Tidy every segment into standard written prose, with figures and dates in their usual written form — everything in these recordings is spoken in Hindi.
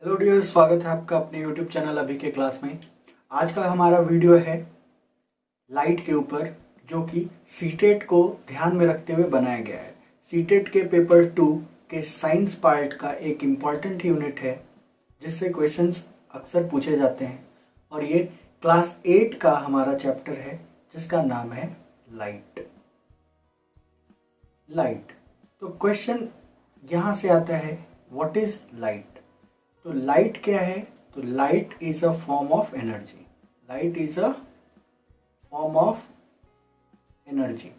हेलो डियर, स्वागत है आपका अपने यूट्यूब चैनल अभी के क्लास में। आज का हमारा वीडियो है लाइट के ऊपर, जो कि सीटेट को ध्यान में रखते हुए बनाया गया है। सीटेट के पेपर 2 के साइंस पार्ट का एक इम्पॉर्टेंट यूनिट है जिससे क्वेश्चंस अक्सर पूछे जाते हैं, और ये क्लास 8 का हमारा चैप्टर है जिसका नाम है लाइट। लाइट, तो क्वेश्चन यहाँ से आता है, व्हाट इज लाइट। तो लाइट क्या है? तो light is a form of energy. Light is a form of energy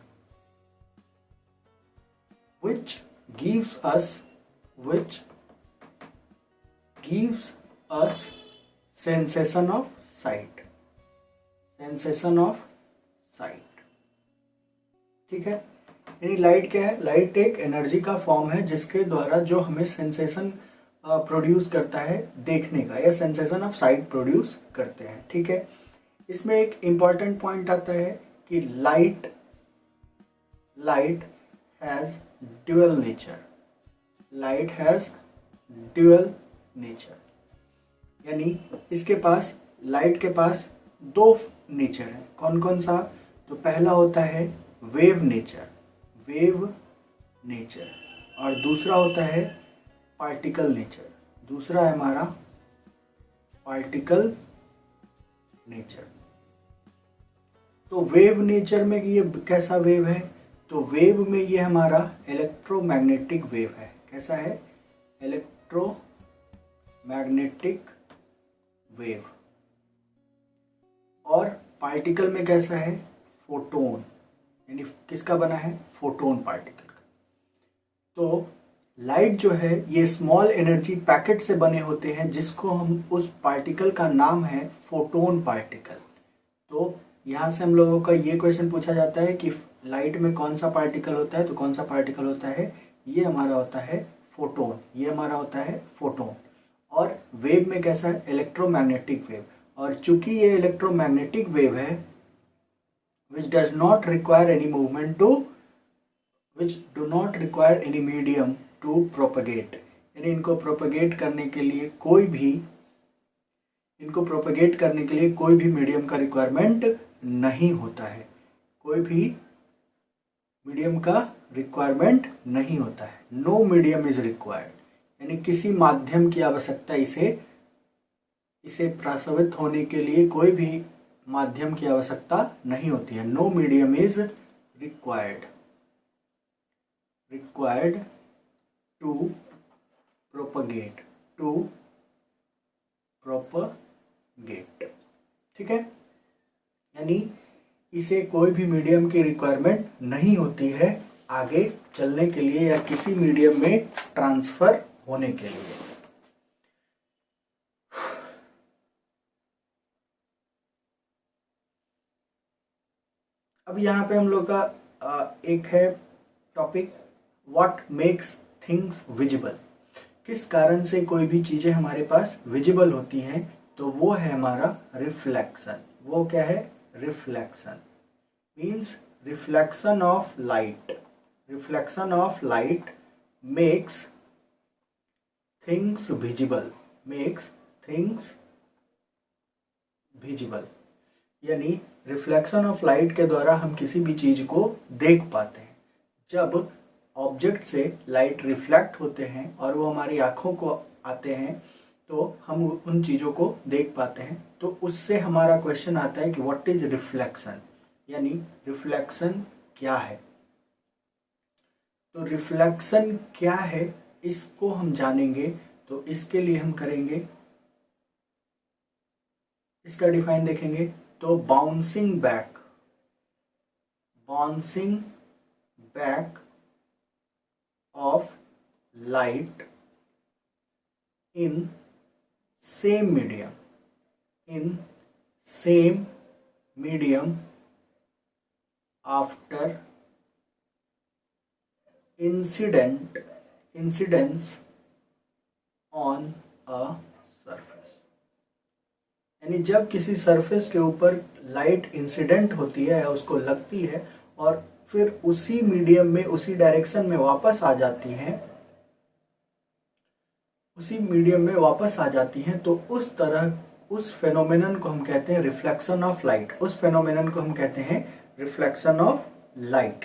which gives us which gives us sensation of sight। sensation of sight, ठीक है। यानी लाइट क्या है? लाइट एक एनर्जी का फॉर्म है जिसके द्वारा जो हमें सेंसेशन प्रोड्यूस करता है देखने का, या सेंसेशन ऑफ साइट प्रोड्यूस करते हैं, ठीक है। इसमें एक इम्पॉर्टेंट पॉइंट आता है कि light has dual nature. Light has dual nature, यानी इसके पास, लाइट के पास दो नेचर है। कौन कौन सा? तो पहला होता है वेव नेचर, वेव नेचर, और दूसरा होता है पार्टिकल नेचर। दूसरा है हमारा पार्टिकल नेचर। तो वेव नेचर में ये कैसा वेव है? तो वेव में ये हमारा इलेक्ट्रोमैग्नेटिक वेव है। कैसा है? Electromagnetic wave. और पार्टिकल में कैसा है? फोटोन, यानी किसका बना है? फोटोन पार्टिकल का। तो लाइट जो है ये स्मॉल एनर्जी पैकेट से बने होते हैं, जिसको हम, उस पार्टिकल का नाम है फोटोन पार्टिकल। तो यहाँ से हम लोगों का ये क्वेश्चन पूछा जाता है कि लाइट में कौन सा पार्टिकल होता है? तो कौन सा पार्टिकल होता है? ये हमारा होता है फोटोन। ये हमारा होता है फोटोन। और वेव में कैसा है? Electromagnetic wave. और चूंकि ये इलेक्ट्रोमैग्नेटिक वेव है which does not require any movement to which do not require any medium to propagate, यानी इनको प्रोपगेट करने के लिए कोई भी मीडियम का रिक्वायरमेंट नहीं होता है। कोई भी मीडियम का रिक्वायरमेंट नहीं होता है। नो मीडियम इज रिक्वायर्ड, यानी किसी माध्यम की आवश्यकता, इसे प्रसावित होने के लिए कोई भी माध्यम की आवश्यकता नहीं होती है। No medium is required to propagate ठीक है। यानी इसे कोई भी मीडियम की रिक्वायरमेंट नहीं होती है आगे चलने के लिए, या किसी मीडियम में ट्रांसफर होने के लिए। अब यहाँ पे हम लोग का एक है topic, what makes things visible. किस कारण से कोई भी चीजें हमारे पास विजिबल होती हैं? तो वो है हमारा रिफ्लेक्शन। वो क्या है? Reflection means reflection of light. Reflection of light makes things visible. यानी रिफ्लेक्शन ऑफ लाइट के द्वारा हम किसी भी चीज को देख पाते हैं। जब ऑब्जेक्ट से लाइट रिफ्लेक्ट होते हैं और वो हमारी आंखों को आते हैं, तो हम उन चीजों को देख पाते हैं। तो उससे हमारा क्वेश्चन आता है कि व्हाट इज रिफ्लेक्शन, यानी रिफ्लेक्शन क्या है। तो रिफ्लेक्शन क्या है, इसको हम जानेंगे। तो इसके लिए हम करेंगे, इसका डिफाइन देखेंगे। तो bouncing back of light in same medium after incidence on a surface. यानी जब किसी सरफेस के ऊपर लाइट इंसिडेंट होती है या उसको लगती है, और फिर उसी मीडियम में, उसी डायरेक्शन में वापस आ जाती हैं, उसी मीडियम में वापस आ जाती हैं, तो उस तरह उस फेनोमेनन को हम कहते हैं रिफ्लेक्शन ऑफ लाइट। उस फेनोमेनन को हम कहते हैं रिफ्लेक्शन ऑफ लाइट।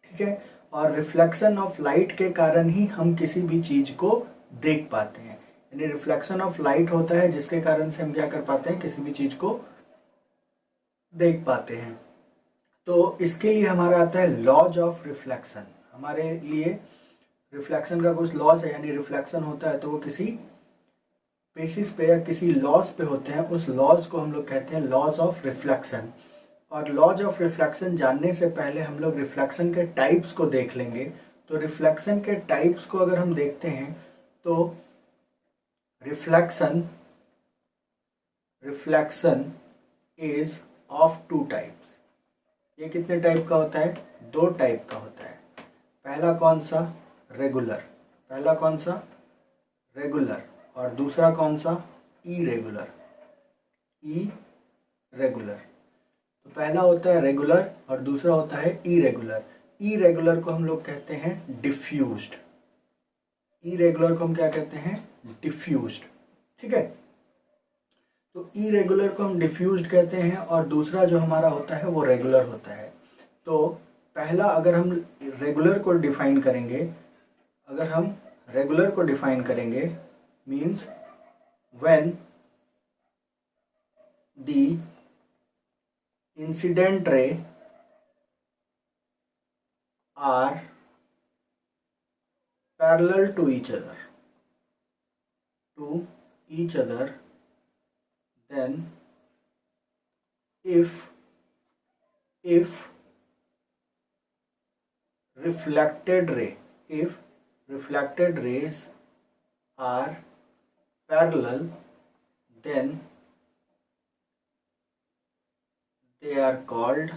ठीक है, और रिफ्लेक्शन ऑफ लाइट के कारण ही हम किसी भी चीज को देख पाते हैं। यानी रिफ्लेक्शन ऑफ लाइट होता है जिसके कारण से हम क्या कर पाते हैं, किसी भी चीज को देख पाते हैं। तो इसके लिए हमारा आता है लॉज ऑफ रिफ्लेक्शन। हमारे लिए रिफ्लेक्शन का कुछ लॉज है, यानी रिफ्लेक्शन होता है तो वो किसी बेसिस पे या किसी लॉज पे होते हैं। उस लॉज को हम लोग कहते हैं लॉज ऑफ रिफ्लेक्शन। और लॉज ऑफ रिफ्लेक्शन जानने से पहले हम लोग रिफ्लेक्शन के टाइप्स को देख लेंगे। तो रिफ्लेक्शन के टाइप्स को अगर हम देखते हैं तो reflection is of two types. ये कितने टाइप का होता है, दो टाइप का होता है। पहला कौन सा, रेगुलर। पहला कौन सा, रेगुलर। और दूसरा कौन सा, इरेगुलर। इरेगुलर। तो पहला होता है रेगुलर और दूसरा होता है इरेगुलर। इरेगुलर को हम लोग कहते हैं डिफ्यूज्ड। इरेगुलर को हम क्या कहते हैं, डिफ्यूज्ड। ठीक है, तो इरेगुलर को हम डिफ्यूज्ड कहते हैं और दूसरा जो हमारा होता है वो रेगुलर होता है। तो पहला अगर हम रेगुलर को डिफाइन करेंगे, अगर हम रेगुलर को डिफाइन करेंगे, means when the incident ray are parallel to each other, then if reflected rays are parallel, then they are called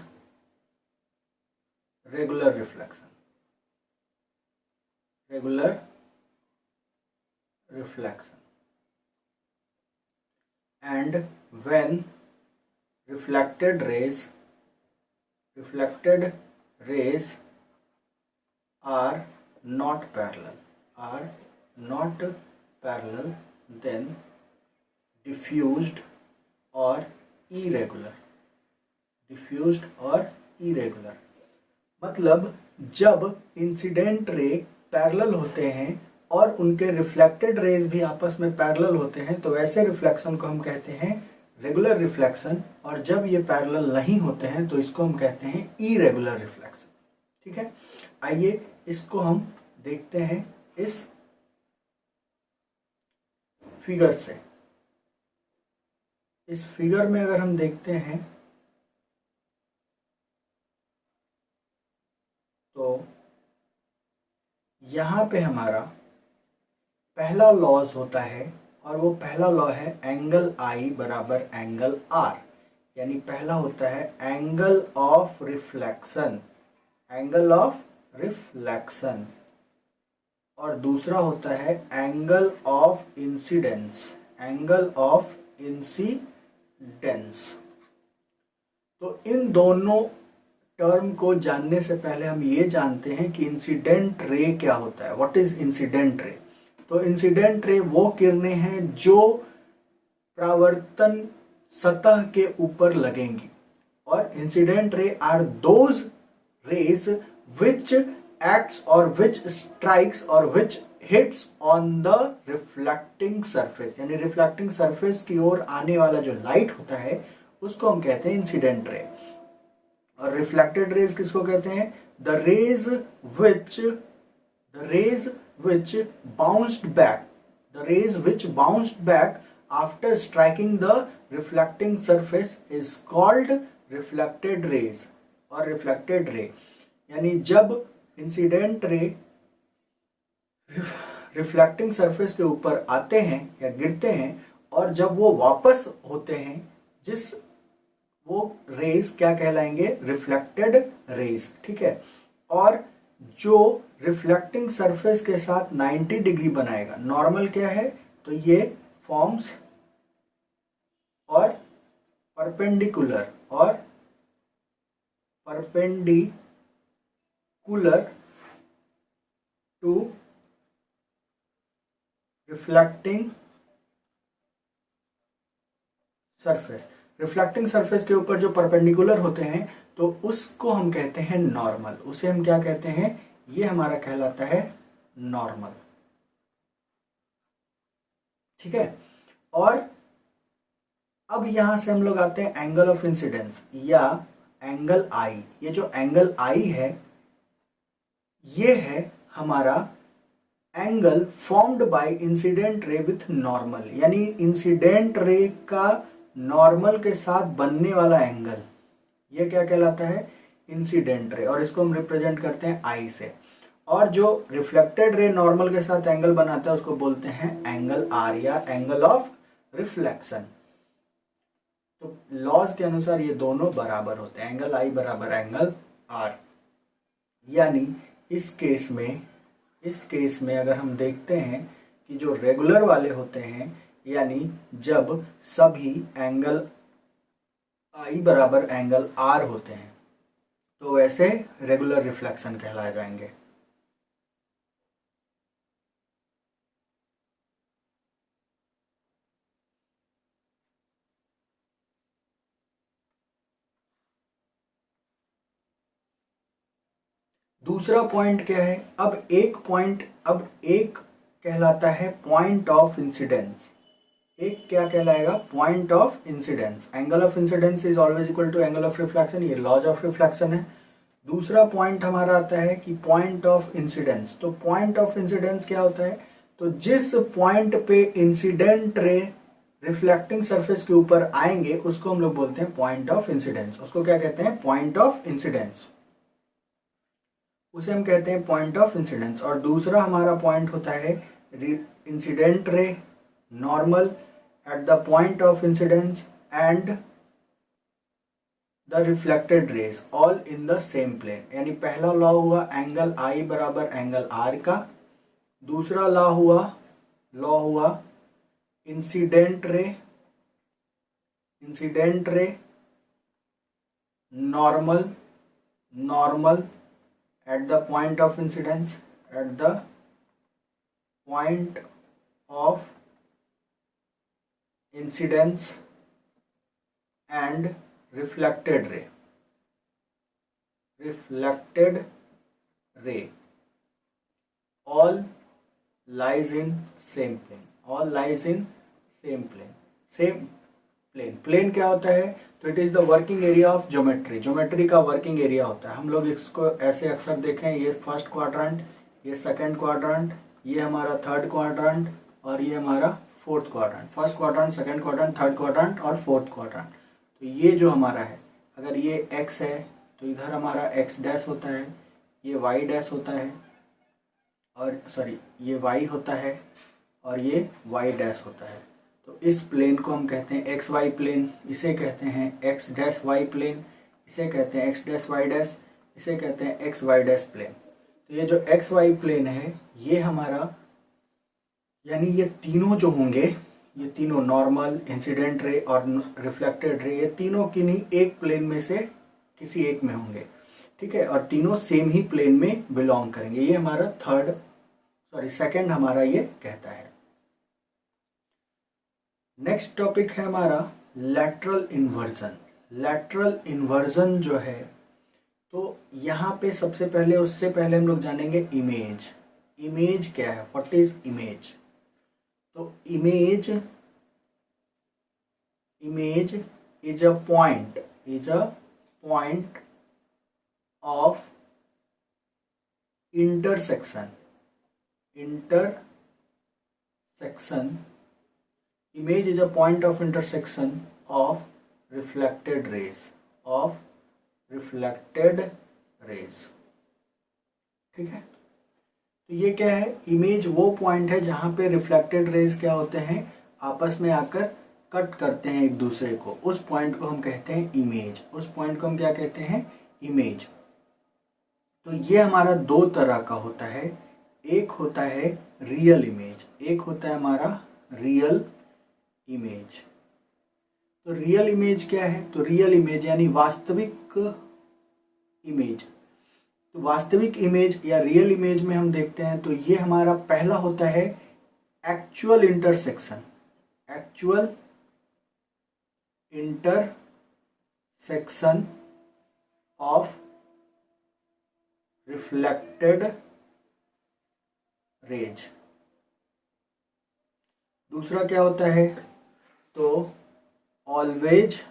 regular reflection. Regular reflection. And when reflected rays are not parallel, then diffused or irregular. मतलब जब इंसिडेंट रे पैरेलल होते हैं और उनके रिफ्लेक्टेड रेज भी आपस में पैरेलल होते हैं, तो वैसे रिफ्लेक्शन को हम कहते हैं रेगुलर रिफ्लेक्शन। और जब ये पैरेलल नहीं होते हैं तो इसको हम कहते हैं इरेगुलर रिफ्लेक्शन। ठीक है, आइए इसको हम देखते हैं इस फिगर से। इस फिगर में अगर हम देखते हैं तो यहाँ पे हमारा पहला लॉज होता है और वो पहला लॉ है एंगल आई बराबर एंगल आर। यानी पहला होता है एंगल ऑफ रिफ्लेक्शन, और दूसरा होता है एंगल ऑफ इंसिडेंस, तो इन दोनों टर्म को जानने से पहले हम ये जानते हैं कि इंसिडेंट रे क्या होता है। What is incident ray? तो इंसिडेंट रे वो किरणें हैं जो परावर्तन सतह के ऊपर लगेंगी, और incident ray are those rays which acts और विच स्ट्राइक्स और which hits on the reflecting surface. यानी रिफ्लेक्टिंग सरफेस की ओर आने वाला जो लाइट होता है उसको हम कहते हैं इंसिडेंट रे। और रिफ्लेक्टेड रेज किसको कहते हैं? The rays which bounced back after striking the reflecting surface is called reflected rays और reflected ray। यानी जब इंसिडेंट रे रिफ्लेक्टिंग सरफेस के ऊपर आते हैं या गिरते हैं और जब वो वापस होते हैं, वो रेज क्या कहलाएंगे? Reflected rays. ठीक है, और जो रिफ्लेक्टिंग सरफेस के साथ 90 डिग्री बनाएगा, नॉर्मल क्या है? तो ये फॉर्म्स और perpendicular to reflecting surface, reflecting surface के ऊपर जो परपेंडिकुलर होते हैं तो उसको हम कहते हैं नॉर्मल, उसे हम क्या कहते हैं, ये हमारा कहलाता है नॉर्मल। ठीक है, और अब यहां से हम लोग आते हैं एंगल ऑफ इंसिडेंस या एंगल आई। ये जो एंगल आई है ये है हमारा angle formed by incident ray with normal, यानी इंसिडेंट रे का नॉर्मल के साथ बनने वाला एंगल, ये क्या कहलाता है, इंसिडेंट रे, और इसको हम रिप्रेजेंट करते हैं आई से। और जो रिफ्लेक्टेड रे नॉर्मल के साथ एंगल बनाता है उसको बोलते हैं एंगल आर या एंगल ऑफ रिफ्लेक्शन। तो लॉज के अनुसार ये दोनों बराबर होते हैं, एंगल आई बराबर एंगल आर। यानी इस केस में अगर हम देखते हैं कि जो रेगुलर वाले होते हैं, यानी जब सभी एंगल आई बराबर एंगल आर होते हैं तो वैसे रेगुलर रिफ्लेक्शन कहलाए जाएंगे। दूसरा पॉइंट क्या है, अब एक कहलाता है पॉइंट ऑफ इंसिडेंस। एक क्या कहलाएगा, point of incidence. Angle of incidence is always equal to angle of reflection, ये लॉज ऑफ रिफ्लेक्शन है। दूसरा पॉइंट हमारा आता है कि पॉइंट ऑफ इंसिडेंस। तो पॉइंट ऑफ इंसिडेंस क्या होता है, तो जिस पॉइंट पे इंसिडेंट रे रिफ्लेक्टिंग सरफेस के ऊपर आएंगे उसको हम लोग बोलते हैं पॉइंट ऑफ इंसिडेंस। उसको क्या कहते हैं, पॉइंट ऑफ इंसिडेंस, उसे हम कहते हैं पॉइंट ऑफ इंसिडेंस। और दूसरा हमारा पॉइंट होता है incident ray normal at the point of incidence and the reflected rays all in the same plane. यानी पहला लॉ हुआ एंगल आई बराबर एंगल आर का, दूसरा लॉ हुआ incident ray normal at the point of incidence and reflected ray all lies in same plane। Plane क्या होता है, तो it is the working area of geometry का वर्किंग एरिया होता है। हम लोग इसको ऐसे अक्सर देखें, ये फर्स्ट क्वाड्रेंट, ये सेकंड क्वाड्रेंट, ये हमारा थर्ड क्वाड्रेंट और ये हमारा fourth quadrant. First quadrant, second quadrant, third quadrant और फोर्थ क्वाड्रेंट। तो ये जो हमारा है, अगर ये एक्स है तो इधर हमारा एक्स डैश होता है, ये वाई डैश होता है, और सॉरी ये वाई होता है और ये वाई डैश होता है। तो इस प्लेन को हम कहते हैं एक्स वाई प्लेन, इसे कहते हैं एक्स डैश वाई प्लेन, इसे कहते हैं एक्स डैश वाई डैश, इसे कहते हैं एक्स वाई डैश प्लेन। तो ये जो एक्स वाई प्लेन है ये हमारा, यानी ये तीनों जो होंगे, ये तीनों नॉर्मल, इंसिडेंट रे और रिफ्लेक्टेड रे, ये तीनों किन्हीं एक प्लेन में से किसी एक में होंगे। ठीक है, और तीनों सेम ही प्लेन में बिलोंग करेंगे। ये हमारा सेकंड हमारा ये कहता है। नेक्स्ट टॉपिक है हमारा लैटरल इन्वर्जन। लैटरल इन्वर्जन जो है, तो यहाँ पे उससे पहले हम लोग जानेंगे इमेज। इमेज क्या है, व्हाट इज इमेज। तो image is a point of intersection image is a point of intersection of reflected rays ठीक है, तो ये क्या है, इमेज वो पॉइंट है जहां पे रिफ्लेक्टेड रेज क्या होते हैं, आपस में आकर कट करते हैं एक दूसरे को। उस पॉइंट को हम कहते हैं इमेज। उस पॉइंट को हम क्या कहते हैं, इमेज। तो ये हमारा दो तरह का होता है। एक होता है रियल इमेज, एक होता है हमारा रियल इमेज। तो रियल इमेज क्या है, तो रियल इमेज यानी वास्तविक इमेज। तो वास्तविक इमेज या रियल इमेज में हम देखते हैं तो ये हमारा पहला होता है actual intersection of reflected raise. दूसरा क्या होता है, तो ऑलवेज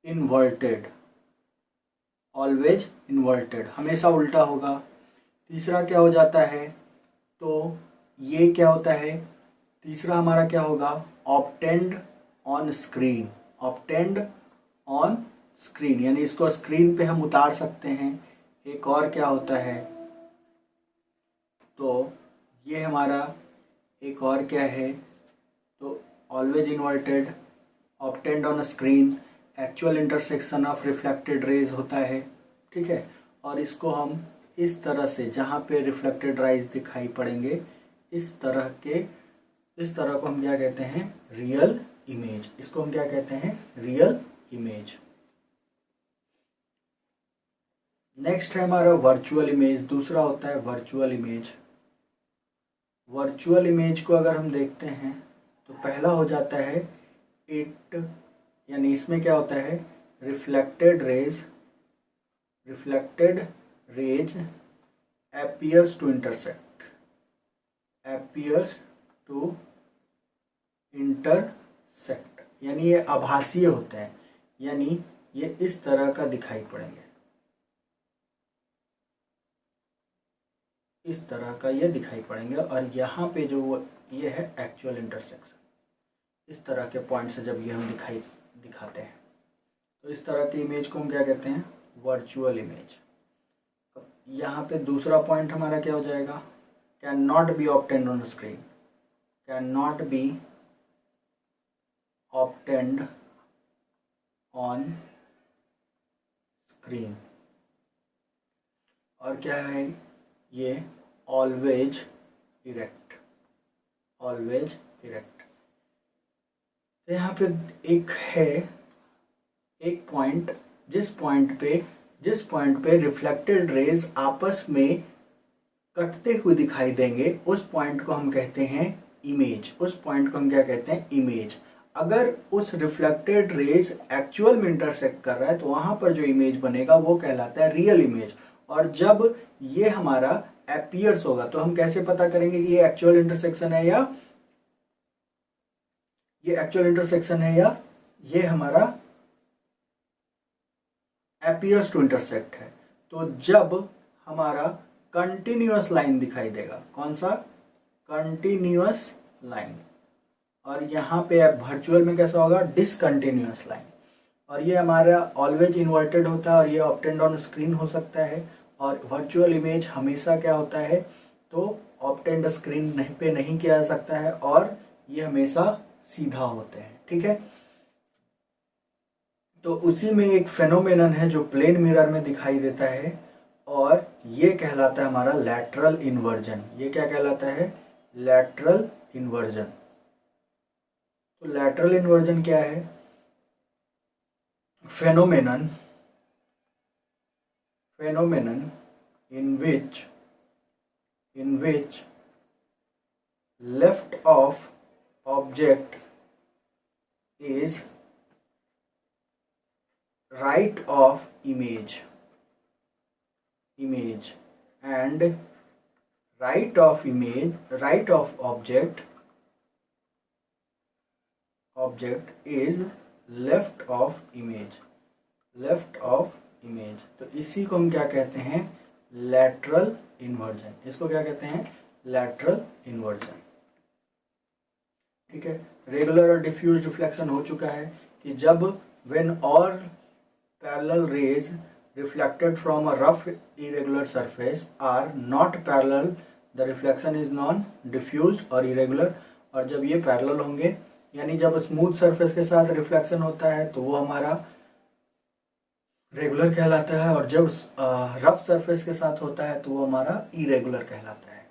इन्वर्टेड, हमेशा उल्टा होगा। तीसरा क्या हो जाता है, तो ये क्या होता है, तीसरा हमारा क्या होगा, ऑब्टेंड ऑन स्क्रीन, यानी इसको स्क्रीन पे हम उतार सकते हैं। एक और क्या होता है, तो ये हमारा एक और क्या है, तो always inverted, obtained on screen, actual intersection of reflected raise होता है। ठीक है, और इसको हम इस तरह से, जहाँ पे रिफ्लेक्टेड रेज दिखाई पड़ेंगे, इस तरह को हम क्या कहते हैं, रियल इमेज। इसको हम क्या कहते हैं, रियल इमेज। नेक्स्ट है हमारा वर्चुअल इमेज। दूसरा होता है वर्चुअल इमेज। वर्चुअल इमेज को अगर हम देखते हैं तो पहला हो जाता है यानी इसमें क्या होता है, reflected raise appears to intersect, यानी ये आभासीय होते हैं, यानी ये इस तरह का दिखाई पड़ेंगे, इस तरह का ये दिखाई पड़ेंगे। और यहाँ पे जो ये है एक्चुअल इंटरसेक्शन, इस तरह के पॉइंट से जब ये हम दिखाते हैं, तो इस तरह की इमेज को हम क्या कहते हैं, वर्चुअल इमेज। अब यहाँ पे दूसरा पॉइंट हमारा क्या हो जाएगा, can not be obtained on screen, और क्या है ये, ऑलवेज इरेक्ट। तो यहाँ पे एक पॉइंट, जिस पॉइंट पे रिफ्लेक्टेड रेज आपस में कटते हुए दिखाई देंगे, उस पॉइंट को हम कहते हैं इमेज। उस पॉइंट को हम क्या कहते हैं, इमेज। अगर उस रिफ्लेक्टेड रेज एक्चुअल में इंटरसेक्ट कर रहा है तो वहां पर जो इमेज बनेगा वो कहलाता है रियल इमेज। और जब ये हमारा अपीयर्स होगा तो हम कैसे पता करेंगे कि ये एक्चुअल इंटरसेक्शन है या ये हमारा अपीयर्स टू इंटरसेक्ट है, तो जब हमारा कंटिन्यूअस लाइन दिखाई देगा। कौन सा, कंटिन्यूअस लाइन। और यहाँ पे वर्चुअल में कैसा होगा, डिसकंटिन्यूअस लाइन। और ये हमारा ऑलवेज इन्वर्टेड होता है और ये ऑब्टेन्ड ऑन स्क्रीन हो सकता है। और वर्चुअल इमेज हमेशा क्या होता है, तो ऑब्टेन्ड स्क्रीन पे नहीं किया जा सकता है और ये हमेशा सीधा होते हैं। ठीक है, तो उसी में एक फेनोमेनन है जो प्लेन मिरर में दिखाई देता है और ये कहलाता है हमारा लैटरल इन्वर्जन। ये क्या कहलाता है, लैटरल इन्वर्जन। तो लैटरल इन्वर्जन क्या है, phenomenon in which left of object is right of image and right of object is left of image. तो इसी को हम क्या कहते हैं, लैटरल इन्वर्जन। इसको क्या कहते हैं, लैटरल इन्वर्जन। ठीक है, रेगुलर और डिफ्यूज रिफ्लेक्शन हो चुका है कि जब when all parallel rays reflected from a rough irregular surface are not parallel, the reflection is non diffuse और इरेगुलर। और जब ये पैरेलल होंगे, यानी जब स्मूथ सरफेस के साथ रिफ्लेक्शन होता है तो वो हमारा रेगुलर कहलाता है, और जब रफ सरफेस के साथ होता है तो वो हमारा इरेगुलर कहलाता है।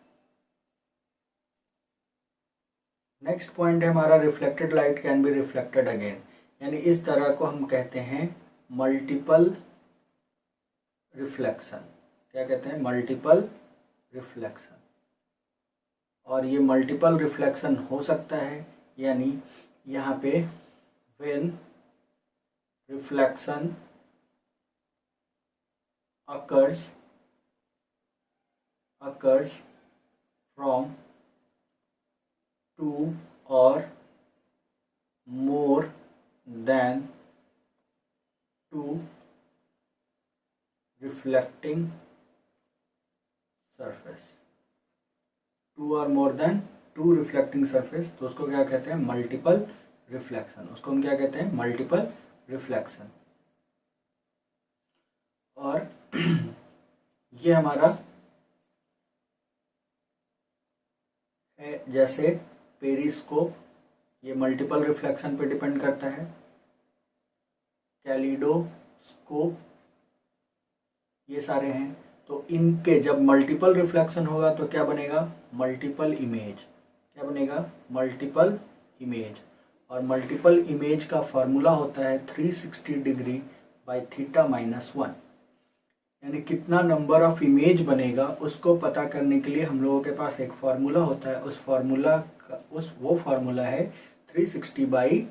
नेक्स्ट पॉइंट है हमारा, reflected light can be reflected again, यानी इस तरह को हम कहते हैं मल्टीपल रिफ्लेक्शन। क्या कहते हैं, मल्टीपल रिफ्लेक्शन। और ये मल्टीपल रिफ्लेक्शन हो सकता है, यानी यहाँ पे when reflection occurs from two or more than two reflecting surface, two or more than two reflecting surface, तो उसको क्या कहते हैं? Multiple reflection. उसको हम क्या कहते हैं? Multiple reflection. और ये हमारा है जैसे पेरिस्कोप, ये मल्टीपल रिफ्लेक्शन पे डिपेंड करता है। कैलिडोस्कोप, ये सारे हैं। तो इनके जब मल्टीपल रिफ्लेक्शन होगा तो क्या बनेगा? Multiple image. क्या बनेगा? Multiple image. और मल्टीपल इमेज का फॉर्मूला होता है 360 डिग्री बाई थीटा माइनस 1, यानी कितना नंबर ऑफ इमेज बनेगा उसको पता करने के लिए हम लोगों के पास एक फार्मूला होता है। उस फार्मूला का वो फार्मूला है 360 बाई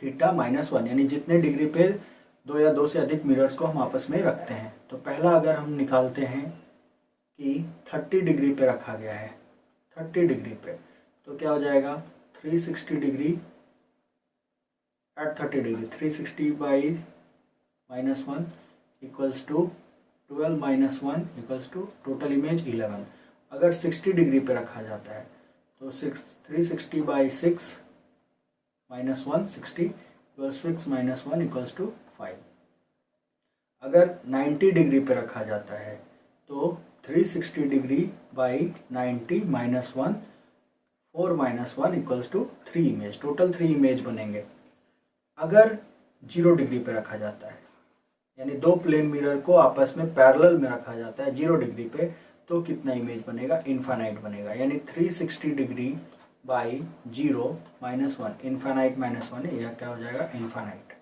थीटा माइनस 1, यानी जितने डिग्री पे दो या दो से अधिक मिरर्स को हम आपस में रखते हैं। तो पहला अगर हम निकालते हैं कि 30 डिग्री पे रखा गया है, 30 डिग्री पे, तो क्या हो जाएगा? 360 degree at 30 degree, 360 by minus 1 equals to 12 minus 1 equals to total image 11। अगर 60 डिग्री पे रखा जाता है तो 360 by 6 minus 1 60 equals 6 minus 1 equals to 5। अगर 90 डिग्री पे रखा जाता है तो 360 degree by 90 minus 1 4 minus 1 equals to 3 image, total 3 image बनेंगे। अगर 0 डिग्री पे रखा जाता है, यानी दो प्लेन मिरर को आपस में पैरेलल में रखा जाता है 0 डिग्री पे, तो कितना इमेज बनेगा? इनफाइनाइट बनेगा। यानी 360 degree by 0 minus 1, infinite minus 1 है, यह क्या हो जाएगा? इनफाइनाइट।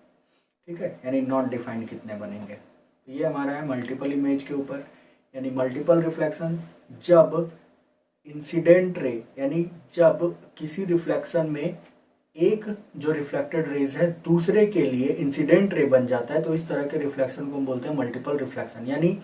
ठीक है, यानी नॉट डिफाइंड कितने बनेंगे। तो ये हमारा है मल्टीपल इमेज के ऊपर, यानी मल्टीपल रिफ्लेक्शन। जब इंसिडेंट रे, यानी जब किसी रिफ्लेक्शन में एक जो रिफ्लेक्टेड रेज है दूसरे के लिए इंसिडेंट रे बन जाता है, तो इस तरह के रिफ्लेक्शन को हम बोलते हैं मल्टीपल रिफ्लेक्शन। यानी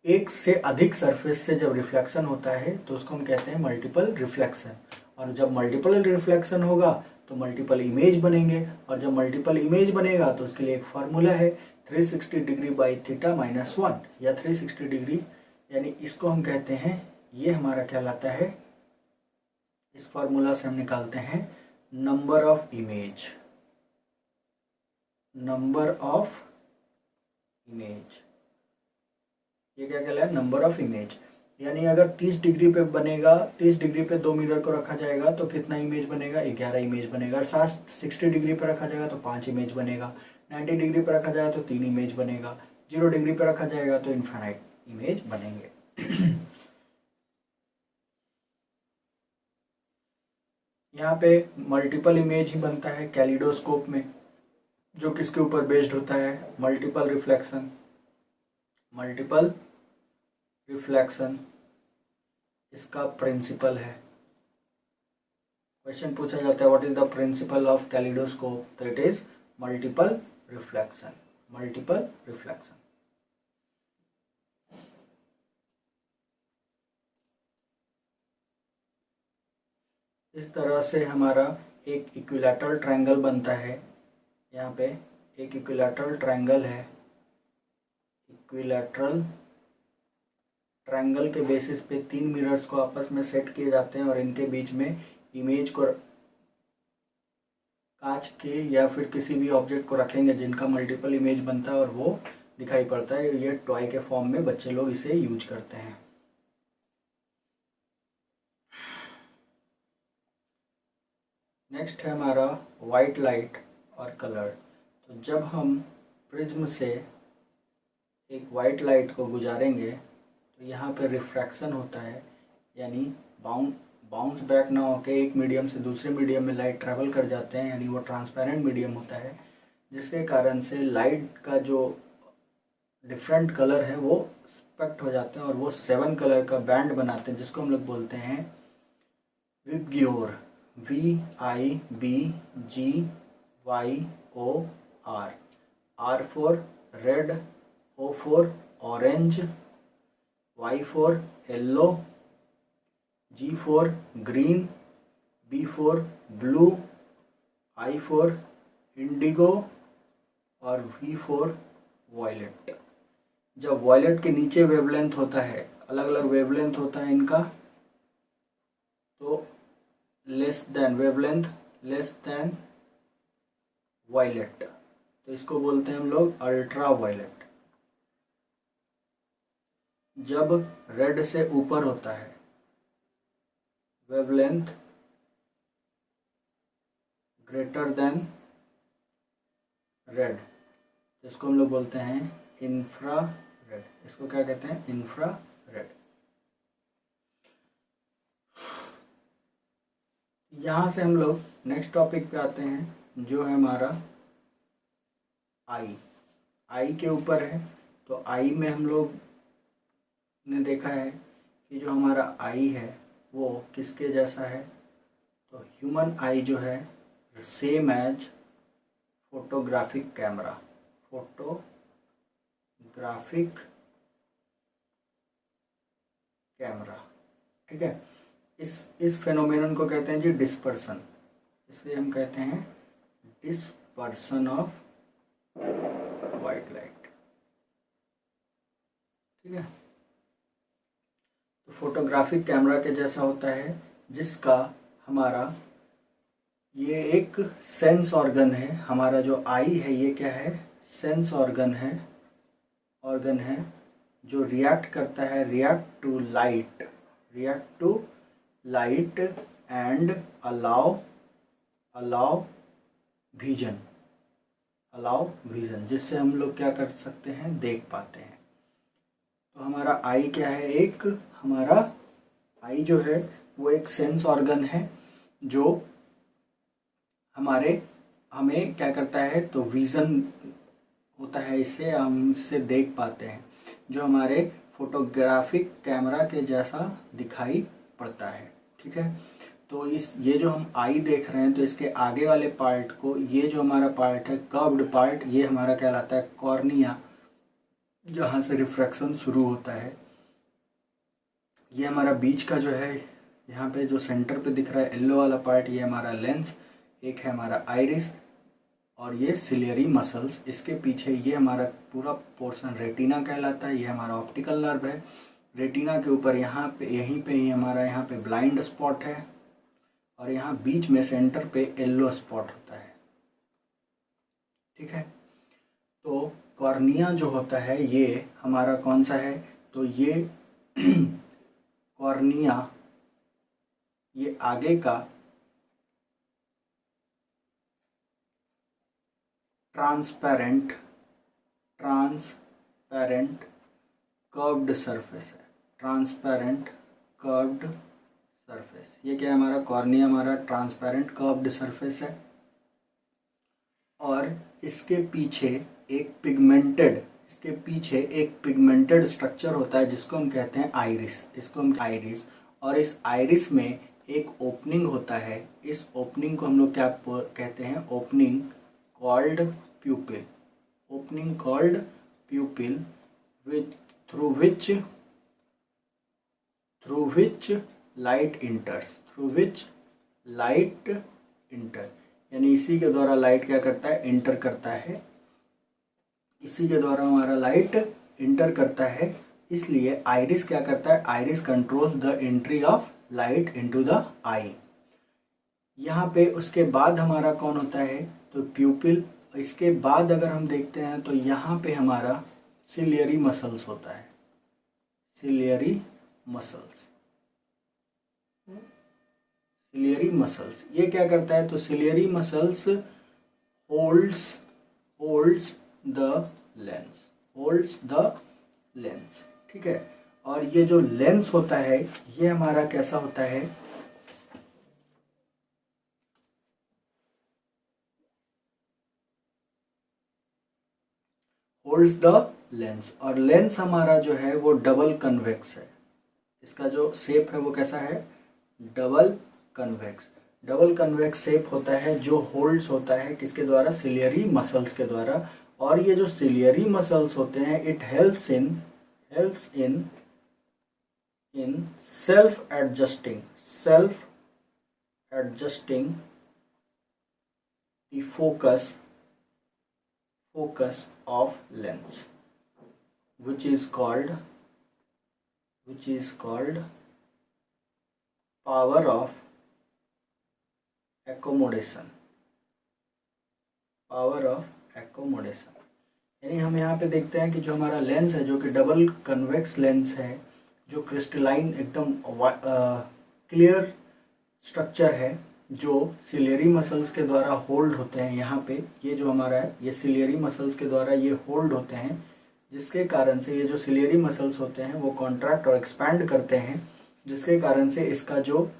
एक से अधिक सरफेस से जब रिफ्लेक्शन होता है तो उसको हम कहते हैं मल्टीपल रिफ्लेक्शन। और जब मल्टीपल रिफ्लेक्शन होगा तो मल्टीपल इमेज बनेंगे, और जब मल्टीपल इमेज बनेगा तो उसके लिए एक फार्मूला है 360 डिग्री बाई थीटा माइनस 1, या 360 डिग्री, यानी इसको हम कहते हैं, ये हमारा क्या लाता है? इस फार्मूला से हम निकालते हैं number of image, number of image. ये क्या कहलाया? Number of image. यानी अगर 30 डिग्री पे बनेगा, 30 डिग्री पे दो मिरर को रखा जाएगा तो कितना इमेज बनेगा? 11 इमेज बनेगा। 60 डिग्री पे रखा जाएगा तो 5 इमेज बनेगा। 90 डिग्री पे रखा जाएगा तो 3 इमेज बनेगा। 0 डिग्री पे रखा जाएगा तो इनफाइनाइट इमेज बनेंगे। यहाँ पे मल्टीपल इमेज ही बनता है कैलिडोस्कोप में, जो किसके ऊपर बेस्ड होता है? Multiple reflection. मल्टीपल रिफ्लेक्शन इसका प्रिंसिपल है। क्वेश्चन पूछा जाता है what is the principle of kaleidoscope, तो it is multiple reflection. Multiple reflection. इस तरह से हमारा एक इक्विलैटरल ट्रायंगल बनता है। यहाँ पे एक इक्विलैटरल ट्रायंगल है। इक्विलैटरल ट्रायंगल के बेसिस पे 3 मिरर्स को आपस में सेट किए जाते हैं और इनके बीच में इमेज को कांच के या फिर किसी भी ऑब्जेक्ट को रखेंगे जिनका मल्टीपल इमेज बनता है और वो दिखाई पड़ता है। ये टॉय के फॉर्म में बच्चे लोग इसे यूज करते हैं। नेक्स्ट है हमारा वाइट लाइट और कलर। तो जब हम प्रिज्म से एक वाइट लाइट को गुजारेंगे तो यहाँ पे रिफ्रैक्शन होता है, यानी बाउंस बैक ना होके एक मीडियम से दूसरे मीडियम में लाइट ट्रैवल कर जाते हैं, यानी वो ट्रांसपेरेंट मीडियम होता है, जिसके कारण से लाइट का जो डिफरेंट कलर है वो स्पेक्ट हो जाते हैं और वो 7 कलर का बैंड बनाते हैं, जिसको हम लोग बोलते हैं VIBGYOR, VIBGYOR, R for red, O for orange, Y for yellow, G for green, B for blue, I for indigo और V for violet। जब वॉयलेट के नीचे वेवलेंथ होता है, अलग अलग वेवलेंथ होता है इनका, तो less than wavelength less than violet, तो इसको बोलते हैं हम लोग अल्ट्रा वायलेट। जब रेड से ऊपर होता है वेवलेंथ ग्रेटर देन रेड, इसको हम लोग बोलते हैं इंफ्रा रेड। इसको क्या कहते हैं? Infra red. यहाँ से हम लोग नेक्स्ट टॉपिक पे आते हैं, जो है हमारा आई के ऊपर है। तो आई में हम लोग ने देखा है कि जो हमारा आई है वो किसके जैसा है? तो ह्यूमन आई जो है same as photographic camera, photographic camera, ठीक है। इस फेनोमेनन को कहते हैं जी डिस्पर्सन, इसलिए हम कहते हैं डिस्पर्सन ऑफ वाइट लाइट, ठीक है। तो फोटोग्राफिक कैमरा के जैसा होता है, जिसका हमारा ये एक सेंस ऑर्गन है। हमारा जो आई है ये क्या है? सेंस ऑर्गन है जो रिएक्ट करता है, react to light and allow vision, जिससे हम लोग क्या कर सकते हैं? देख पाते हैं। तो हमारा आई क्या है? हमारा आई जो है वो एक सेंस ऑर्गन है जो हमें क्या करता है? तो विज़न होता है, इससे हम इससे देख पाते हैं, जो हमारे फोटोग्राफिक कैमरा के जैसा दिखाई पड़ता है, ठीक है। तो ये जो हम आई देख रहे हैं, तो इसके आगे वाले पार्ट को, ये जो हमारा पार्ट है कर्व्ड पार्ट, ये हमारा कहलाता है कॉर्निया, जहाँ से रिफ्रैक्शन शुरू होता है। ये हमारा बीच का जो है, यहाँ पे जो सेंटर पे दिख रहा है येलो वाला पार्ट, ये हमारा लेंस, एक है हमारा आइरिस, और ये सिलियरी मसल्स। इसके पीछे ये हमारा पूरा पोर्शन रेटिना कहलाता है, ये हमारा ऑप्टिकल नर्व है। रेटिना के ऊपर यहाँ पे, यहीं पे ही हमारा यहाँ पे ब्लाइंड स्पॉट है, और यहाँ बीच में सेंटर पे येलो स्पॉट होता है, ठीक है। तो कॉर्निया जो होता है ये हमारा कौन सा है? तो ये कॉर्निया ये आगे का ट्रांसपेरेंट कर्व्ड सरफेस है, ट्रांसपेरेंट कर्व्ड सरफेस। ये क्या है? हमारा कॉर्निया हमारा ट्रांसपेरेंट कर्व्ड सरफेस है, और इसके पीछे एक पिगमेंटेड स्ट्रक्चर होता है, जिसको हम कहते हैं आइरिस। और इस आइरिस में एक ओपनिंग होता है। इस ओपनिंग को हम लोग क्या कहते हैं? Opening called pupil, through which light enters, यानी इसी के द्वारा लाइट क्या करता है? इंटर करता है। इसी के द्वारा हमारा लाइट इंटर करता है, इसलिए आइरिस क्या करता है? Iris controls the entry of light into the eye. यहाँ पे उसके बाद हमारा कौन होता है? तो प्यूपिल। इसके बाद अगर हम देखते हैं तो यहाँ पे हमारा सिलियरी मसल्स होता है, सिलियरी मसल्स। ये क्या करता है? तो ciliary muscles holds the lens, ठीक है। और ये जो लेंस होता है ये हमारा कैसा होता है? Holds the lens. और लेंस हमारा जो है वो डबल कन्वेक्स है। इसका जो शेप है वो कैसा है? Double convex. Double convex shape होता है जो होल्ड्स होता है किसके द्वारा, सिलियरी मसल्स के द्वारा। और ये जो सिलियरी मसल्स होते हैं it helps in self adjusting the focus of lens which is called power of accommodation। यानी हम यहाँ पे देखते हैं कि जो हमारा लेंस है जो कि डबल कन्वेक्स लेंस है, जो क्रिस्टलाइन एकदम क्लियर स्ट्रक्चर है, जो सिलियरी मसल्स के द्वारा होल्ड होते हैं। यहाँ पे ये जो हमारा है ये सिलियरी मसल्स के द्वारा ये होल्ड होते हैं, जिसके कारण से ये जो सिलियरी मसल्स होते हैं वो कॉन्ट्रैक्ट और एक्सपैंड करते हैं, जिसके कारण से इसका जो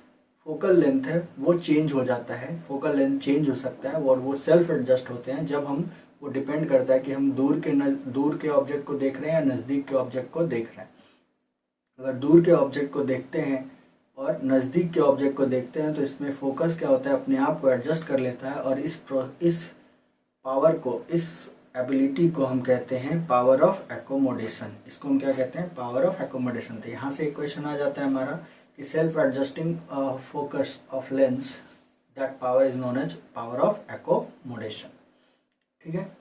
फोकल लेंथ है वो चेंज हो जाता है। फोकल लेंथ चेंज हो सकता है और वो सेल्फ एडजस्ट होते हैं जब हम, वो डिपेंड करता है कि हम दूर के ऑब्जेक्ट को देख रहे हैं या नज़दीक के ऑब्जेक्ट को देख रहे हैं। अगर दूर के ऑब्जेक्ट को देखते हैं और नज़दीक के ऑब्जेक्ट को देखते हैं तो इसमें फोकस क्या होता है, अपने आप को एडजस्ट कर लेता है और इस पावर को, इस एबिलिटी को हम कहते हैं पावर ऑफ एकोमोडेशन। इसको हम क्या कहते हैं, पावर ऑफ एकोमोडेशन। तो यहाँ से एक क्वेश्चन आ जाता है हमारा कि self adjusting focus of lens, that power is known as power of accommodation. ठीक है।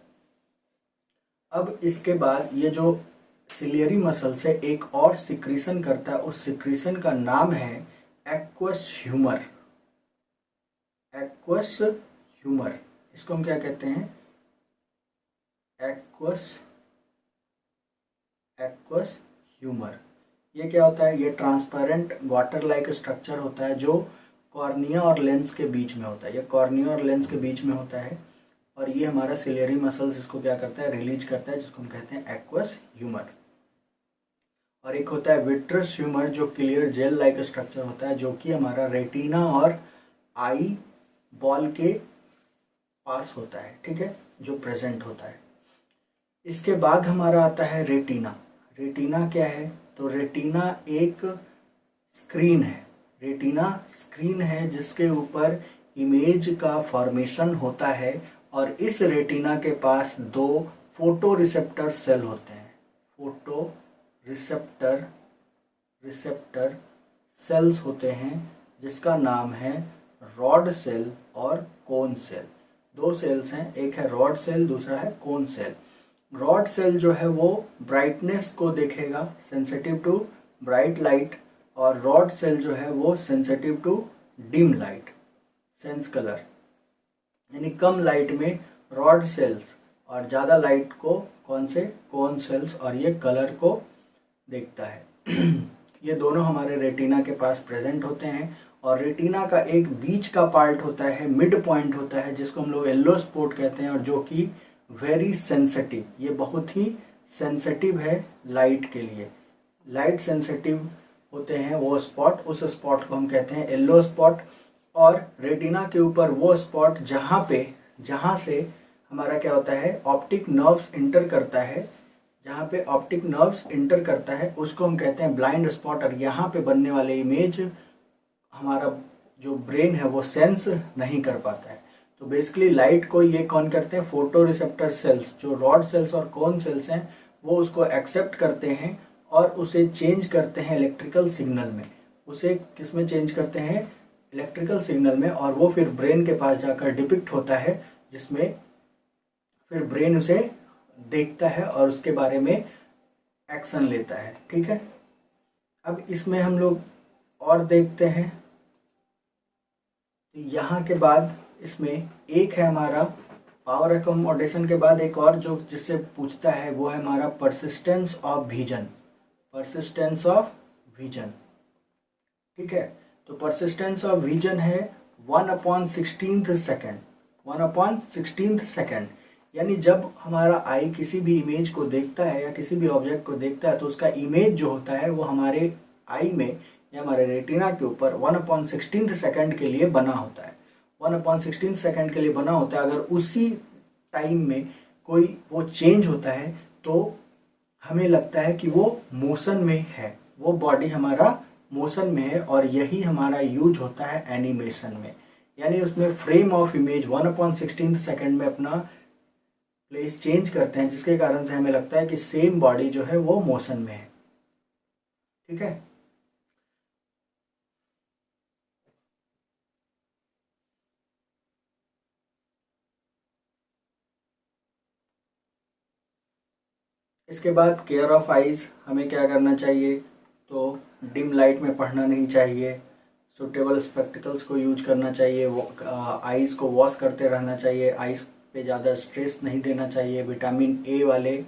अब इसके बाद ये जो सिलियरी मसल से एक और सिक्रीशन करता है, उस सिक्रीशन का नाम है एक्वस ह्यूमर। इसको हम क्या कहते हैं, एक्वस ह्यूमर। ये क्या होता है, ये ट्रांसपेरेंट वाटर लाइक स्ट्रक्चर होता है जो कॉर्निया और लेंस के बीच में होता है। ये कॉर्निया और लेंस के बीच में होता है और ये हमारा सिलियरी मसल्स इसको क्या करता है, रिलीज करता है, जिसको हम कहते हैं एक्वस ह्यूमर। और एक होता है विट्रस ह्यूमर जो क्लियर जेल लाइक स्ट्रक्चर होता है, जो कि हमारा रेटिना और आई बॉल के पास होता है। ठीक है, जो प्रेजेंट होता है। इसके बाद हमारा आता है रेटिना। रेटिना क्या है, तो रेटिना एक स्क्रीन है। रेटिना स्क्रीन है जिसके ऊपर इमेज का फॉर्मेशन होता है और इस रेटिना के पास दो फोटो रिसेप्टर सेल होते हैं। फोटो रिसेप्टर सेल्स होते हैं जिसका नाम है रॉड सेल और कोन सेल। दो सेल्स हैं, एक है रॉड सेल, दूसरा है कोन सेल। रॉड सेल जो है वो ब्राइटनेस को देखेगा, सेंसिटिव टू ब्राइट लाइट, और रॉड सेल जो है वो sensitive to dim light, sense colour. यानी कम लाइट में रॉड सेल्स और ज़्यादा लाइट को कौन से, कोन सेल्स, और ये कलर को देखता है। ये दोनों हमारे रेटिना के पास प्रेजेंट होते हैं और रेटिना का एक बीच का पार्ट होता है, मिड पॉइंट होता है, जिसको हम लोग येलो स्पॉट कहते हैं और जो कि वेरी सेंसिटिव, ये बहुत ही सेंसिटिव है लाइट के लिए। लाइट सेंसिटिव होते हैं वो स्पॉट, उस स्पॉट को हम कहते हैं येलो स्पॉट। और रेटिना के ऊपर वो स्पॉट जहाँ से हमारा क्या होता है, ऑप्टिक नर्व्स इंटर करता है, जहाँ पे ऑप्टिक नर्व्स इंटर करता है उसको हम कहते हैं ब्लाइंड स्पॉट। और यहाँ पे बनने वाले इमेज हमारा जो ब्रेन है वो सेंस नहीं कर पाता है। तो बेसिकली लाइट को ये कौन करते हैं, फोटो रिसेप्टर सेल्स, जो रॉड सेल्स और कोन सेल्स हैं वो उसको एक्सेप्ट करते हैं और उसे चेंज करते हैं इलेक्ट्रिकल सिग्नल में। उसे किस में चेंज करते हैं, इलेक्ट्रिकल सिग्नल में, और वो फिर ब्रेन के पास जाकर डिपिक्ट होता है, जिसमें फिर ब्रेन उसे देखता है और उसके बारे में एक्शन लेता है। ठीक है। अब इसमें हम लोग और देखते हैं, यहाँ के बाद इसमें एक है हमारा पावर एकोमोडेशन के बाद एक और जो जिससे पूछता है वो है हमारा परसिस्टेंस ऑफ विजन। ठीक है। तो परसिस्टेंस ऑफ विजन है 1/16 सेकेंड। यानी जब हमारा आई किसी भी इमेज को देखता है या किसी भी ऑब्जेक्ट को देखता है तो उसका इमेज जो होता है वो हमारे आई में या हमारे रेटिना के ऊपर 1/16 सेकेंड के लिए बना होता है। 1/16 सेकेंड के लिए बना होता है। अगर उसी टाइम में कोई वो चेंज होता है तो हमें लगता है कि वो मोशन में है, वो बॉडी हमारा मोशन में है और यही हमारा यूज होता है एनिमेशन में, यानी उसमें फ्रेम ऑफ इमेज 1/16 सेकेंड में अपना प्लेस चेंज करते हैं, जिसके कारण से हमें लगता है कि सेम बॉडी जो है वो मोशन में है। ठीक है, इसके बाद केयर ऑफ आइज, हमें क्या करना चाहिए, तो डिम लाइट में पढ़ना नहीं चाहिए, सुटेबल स्पेक्टिकल्स को यूज करना चाहिए, आइज़ को वॉश करते रहना चाहिए, आइज़ पे ज़्यादा स्ट्रेस नहीं देना चाहिए, विटामिन ए वाले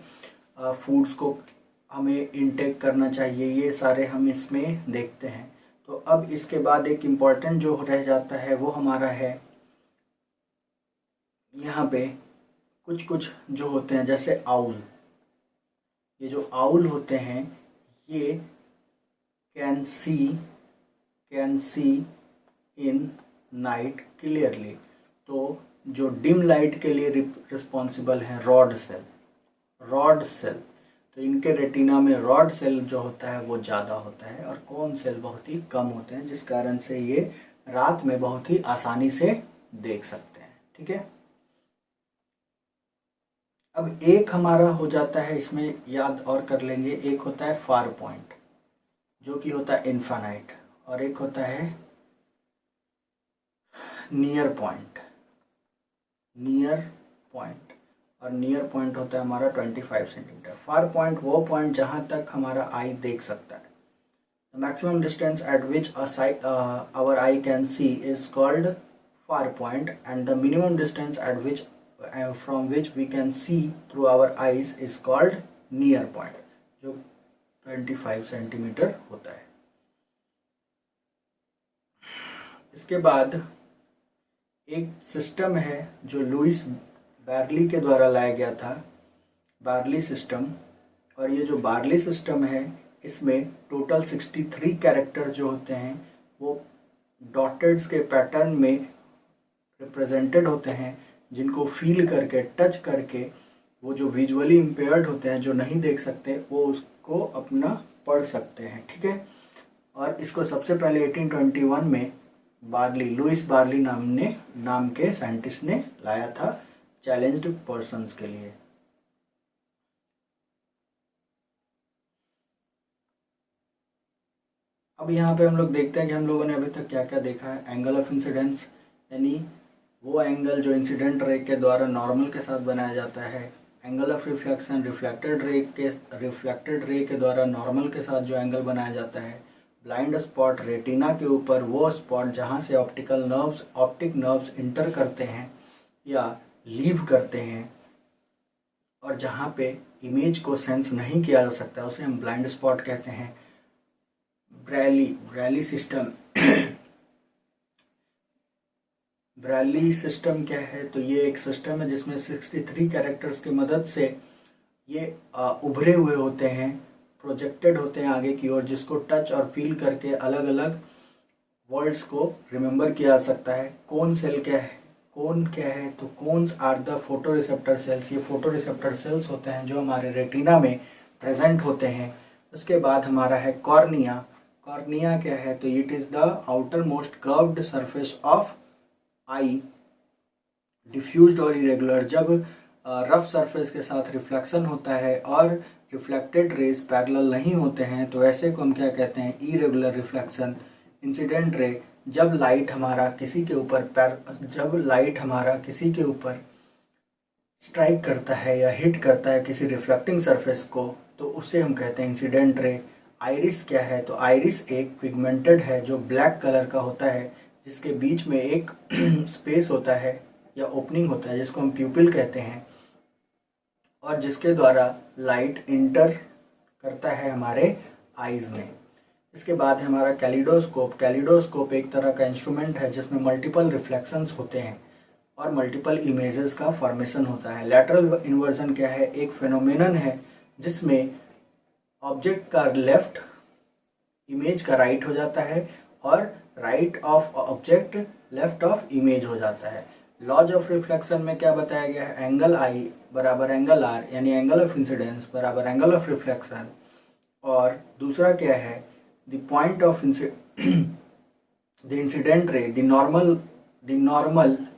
फूड्स को हमें इनटेक करना चाहिए, ये सारे हम इसमें देखते हैं। तो अब इसके बाद एक इम्पॉर्टेंट जो रह जाता है वो हमारा है यहाँ पे कुछ कुछ जो होते हैं, जैसे आउल, ये जो आउल होते हैं ये can see in night clearly. तो जो डिम लाइट के लिए रिस्पॉन्सिबल है रॉड सेल, तो इनके रेटिना में रॉड सेल जो होता है वो ज़्यादा होता है और कोन सेल बहुत ही कम होते हैं, जिस कारण से ये रात में बहुत ही आसानी से देख सकते हैं। ठीक है, अब एक हमारा हो जाता है, इसमें याद और कर लेंगे, एक होता है फार पॉइंट जो कि होता है इन्फानाइट, और एक होता है नियर पॉइंट, और नियर पॉइंट होता है हमारा 25 सेंटीमीटर। फार पॉइंट वो पॉइंट जहाँ तक हमारा आई देख सकता है। The maximum distance at which our eye can see is called far point and the minimum distance at which from which we can see through our eyes is called near point, जो 25 सेंटीमीटर होता है। इसके बाद एक सिस्टम है जो लुइस बार्ली के द्वारा लाया गया था, बार्ली सिस्टम, और ये जो बार्ली सिस्टम है इसमें टोटल 63 कैरेक्टर जो होते हैं वो डॉटेड्स के पैटर्न में रिप्रेजेंटेड होते हैं, जिनको फील करके, टच करके वो जो विजुअली इम्पेयर्ड होते हैं, जो नहीं देख सकते, वो उसको अपना पढ़ सकते हैं। ठीक है, और इसको सबसे पहले 1821 में लुइस बार्ली नाम के साइंटिस्ट ने लाया था चैलेंज्ड पर्सन्स के लिए। अब यहाँ पे हम लोग देखते हैं कि हम लोगों ने अभी तक क्या क्या देखा है। एंगल ऑफ इंसिडेंस, यानी वो एंगल जो इंसिडेंट रे के द्वारा नॉर्मल के साथ बनाया जाता है। Angle of reflection, reflected ray के द्वारा नॉर्मल के साथ जो एंगल बनाया जाता है। ब्लाइंड स्पॉट, रेटिना के ऊपर वो स्पॉट जहाँ से ऑप्टिक नर्व्स इंटर करते हैं या लीव करते हैं और जहाँ पे इमेज को सेंस नहीं किया जा सकता, उसे हम ब्लाइंड स्पॉट कहते हैं। ब्रैली सिस्टम क्या है, तो ये एक सिस्टम है जिसमें 63 कैरेक्टर्स की मदद से ये उभरे हुए होते हैं, प्रोजेक्टेड होते हैं आगे की ओर, जिसको टच और फील करके अलग अलग वर्ड्स को रिमेंबर किया जा सकता है। कोन क्या है, तो cones are the photoreceptor cells, ये फोटो रिसेप्टर सेल्स होते हैं जो हमारे रेटिना में प्रेजेंट होते हैं। उसके बाद हमारा है कॉर्निया क्या है, तो it is the outer most curved surface of I, diffused और इरेगुलर। जब रफ सरफेस के साथ रिफ्लेक्शन होता है और रिफ्लेक्टेड रेज पैरेलल नहीं होते हैं, तो ऐसे को हम क्या कहते हैं, इरेगुलर रिफ्लेक्शन। इंसिडेंट रे, जब लाइट हमारा किसी के ऊपर स्ट्राइक करता है या हिट करता है किसी रिफ्लेक्टिंग सरफेस को, तो उसे हम कहते हैं इंसिडेंट रे। आइरिस क्या है, तो आइरिस एक पिगमेंटेड है जो ब्लैक कलर का होता है, जिसके बीच में एक स्पेस होता है या ओपनिंग होता है जिसको हम प्यूपिल कहते हैं, और जिसके द्वारा लाइट इंटर करता है हमारे आईज में। इसके बाद है हमारा कैलिडोस्कोप एक तरह का इंस्ट्रूमेंट है जिसमें मल्टीपल रिफ्लेक्शंस होते हैं और मल्टीपल इमेजेस का फॉर्मेशन होता है। लैटरल इन्वर्जन क्या है, एक फेनोमेनन है जिसमें ऑब्जेक्ट का लेफ्ट इमेज का राइट हो जाता है और right of object left of image हो जाता है। लॉज ऑफ रिफ्लेक्शन में क्या बताया गया है, एंगल आई बराबर एंगल आर, यानी एंगल ऑफ इंसिडेंस बराबर एंगल ऑफ रिफ्लेक्शन। और दूसरा क्या है, the point of the incident ray, the normal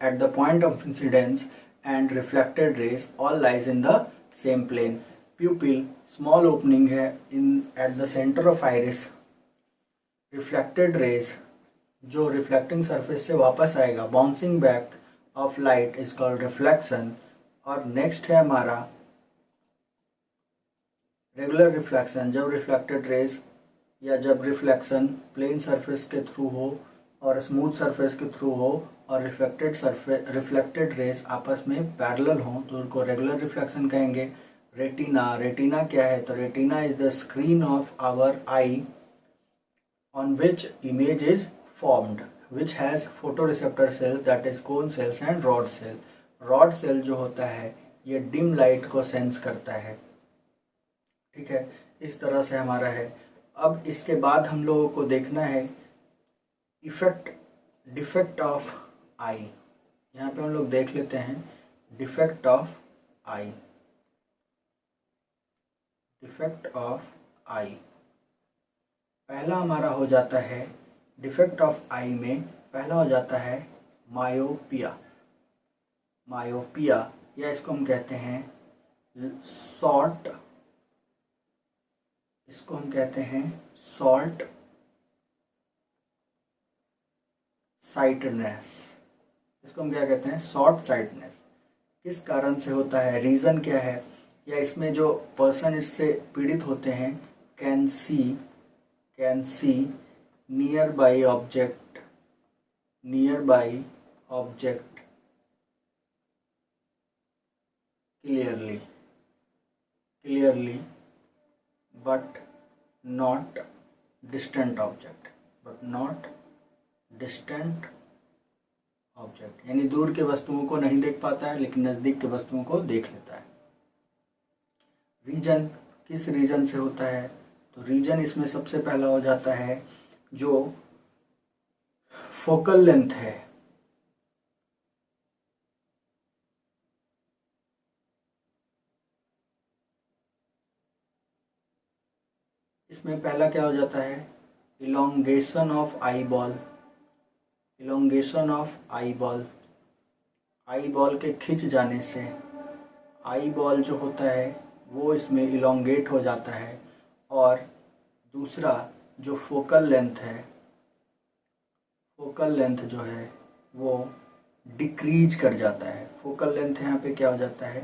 at the point of incidence and reflected rays all lies in the same plane. Pupil, small opening है in at the center of iris. Reflected rays जो reflecting surface से वापस आएगा, bouncing back of light is called reflection. और next है हमारा रेगुलर रिफ्लेक्शन, जब रिफ्लेक्टेड रेज या जब रिफ्लेक्शन प्लेन सरफेस के थ्रू हो और स्मूथ सरफेस के थ्रू हो और रिफ्लेक्टेड रेज आपस में पैरेलल हो तो उनको रेगुलर रिफ्लेक्शन कहेंगे. रेटिना क्या है? तो retina is the screen of our eye on which image is formed, which has photoreceptor cells, that is cone cells and rod cell. rod cell जो होता है ये dim light को sense करता है. ठीक है, इस तरह से हमारा है. अब इसके बाद हम लोगों को देखना है डिफेक्ट ऑफ आई. यहाँ पे हम लोग देख लेते हैं defect of eye. Defect of eye पहला हमारा हो जाता है, डिफेक्ट ऑफ आई में पहला हो जाता है मायोपिया. मायोपिया या इसको हम कहते हैं शॉर्ट, इसको हम कहते हैं शॉर्ट साइटनेस. इसको हम क्या कहते हैं? Short sightedness. किस कारण से होता है? रीज़न क्या है? या इसमें जो पर्सन इससे पीड़ित होते हैं can see near by object clearly but not distant object, यानी दूर के वस्तुओं को नहीं देख पाता है लेकिन नज़दीक के वस्तुओं को देख लेता है. रीजन, किस रीजन से होता है? तो रीजन इसमें सबसे पहला हो जाता है जो फोकल लेंथ है. इसमें पहला क्या हो जाता है? Elongation of eye ball. Eye ball के खिंच जाने से आई बॉल जो होता है वो इसमें इलोंगेट हो जाता है. और दूसरा जो फोकल लेंथ जो है वो डिक्रीज कर जाता है. फोकल लेंथ यहाँ पे क्या हो जाता है?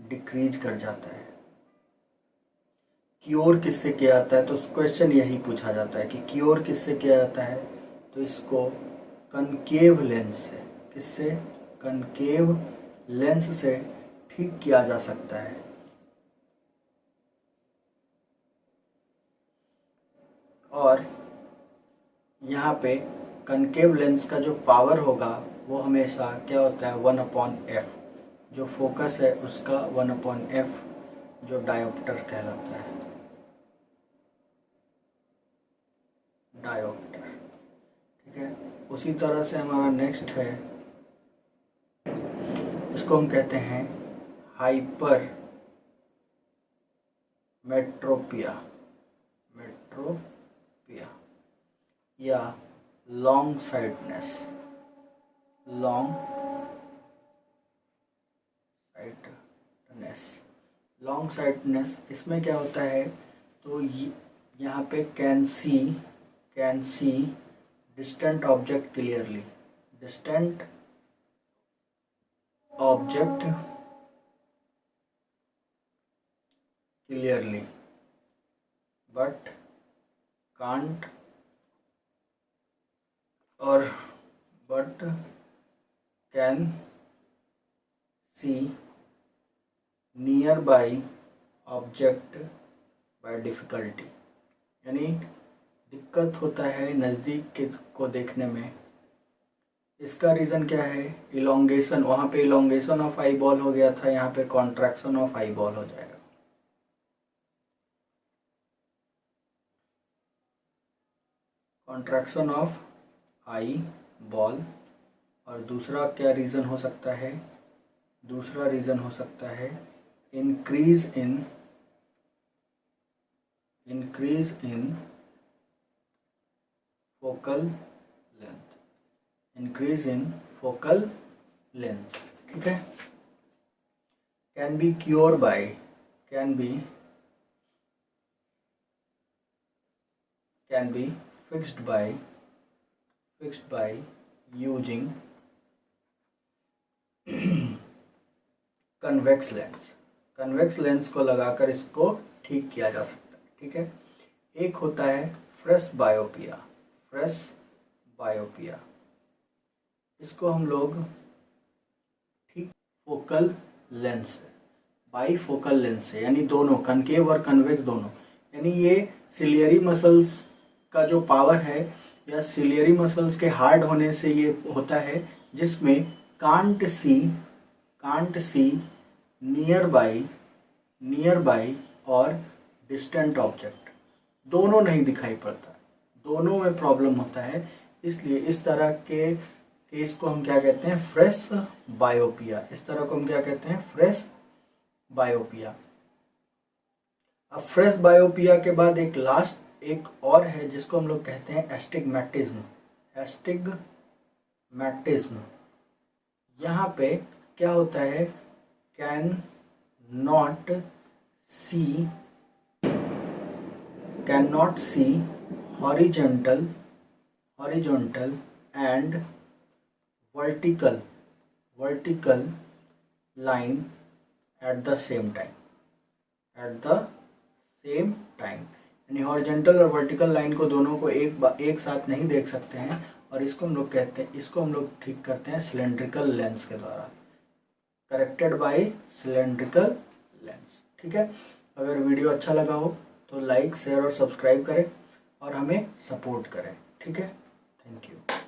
डिक्रीज कर जाता है. क्योर किससे किया जाता है? तो क्वेश्चन यही पूछा जाता है कि क्योर किससे किया जाता है? तो इसको कनकेव लेंस से, किससे? कनकेव लेंस से ठीक किया जा सकता है. और यहाँ पे कनकेव लेंस का जो पावर होगा वो हमेशा क्या होता है? 1/f. जो फोकस है उसका 1/f जो डायोप्टर कहलाता है. डायोप्टर. ठीक है, उसी तरह से हमारा नेक्स्ट है, इसको हम कहते हैं हाइपर मेट्रोपिया या लॉन्ग साइटनेस. लॉन्ग साइटनेस इसमें क्या होता है? तो यहाँ पे can see distant object clearly. But can't but can see nearby object by difficulty. यानी दिक्कत होता है नज़दीक को देखने में. इसका रीज़न क्या है? इलोंगेशन. वहाँ पे इलोंगेशन ऑफ आई बॉल हो गया था, यहाँ पे कॉन्ट्रैक्शन ऑफ आई बॉल हो जाएगा. Contraction of eye ball. और दूसरा क्या रीज़न हो सकता है? दूसरा रीज़न हो सकता है increase in focal length, increase in focal length, ठीक है। Can be cure by, can be fixed by using convex lens. Convex lens को लगाकर इसको ठीक किया जा सकता है, ठीक है। एक होता है फ्रेश बायोपिया, इसको हम लोग ठीक फोकल लेंस से, बाई फोकल लेंस से, यानी दोनों कनकेव और कन्वेक्स दोनों, यानी ये सिलियरी मसल्स का जो पावर है या सिलियरी मसल्स के हार्ड होने से ये होता है, जिसमें कांट सी नियर बाई और डिस्टेंट ऑब्जेक्ट दोनों नहीं दिखाई पड़ता, दोनों में प्रॉब्लम होता है। इसलिए इस तरह के केस को हम क्या कहते हैं, फ्रेश बायोपिया। इस तरह को हम क्या कहते हैं, फ्रेश बायोपिया। अब फ्रेश बायोपिया के बाद एक और है जिसको हम लोग कहते हैं एस्टिग्मैटिज्म। यहाँ पे क्या होता है, can not see horizontal and vertical line at the same time, यानी हॉरिजॉन्टल और वर्टिकल लाइन को दोनों को एक साथ नहीं देख सकते हैं, और इसको हम लोग ठीक करते हैं सिलेंड्रिकल लेंस के द्वारा, करेक्टेड बाय सिलेंड्रिकल लेंस, ठीक है। अगर वीडियो अच्छा लगा हो तो लाइक, शेयर और सब्सक्राइब करें और हमें सपोर्ट करें, ठीक है। Thank you.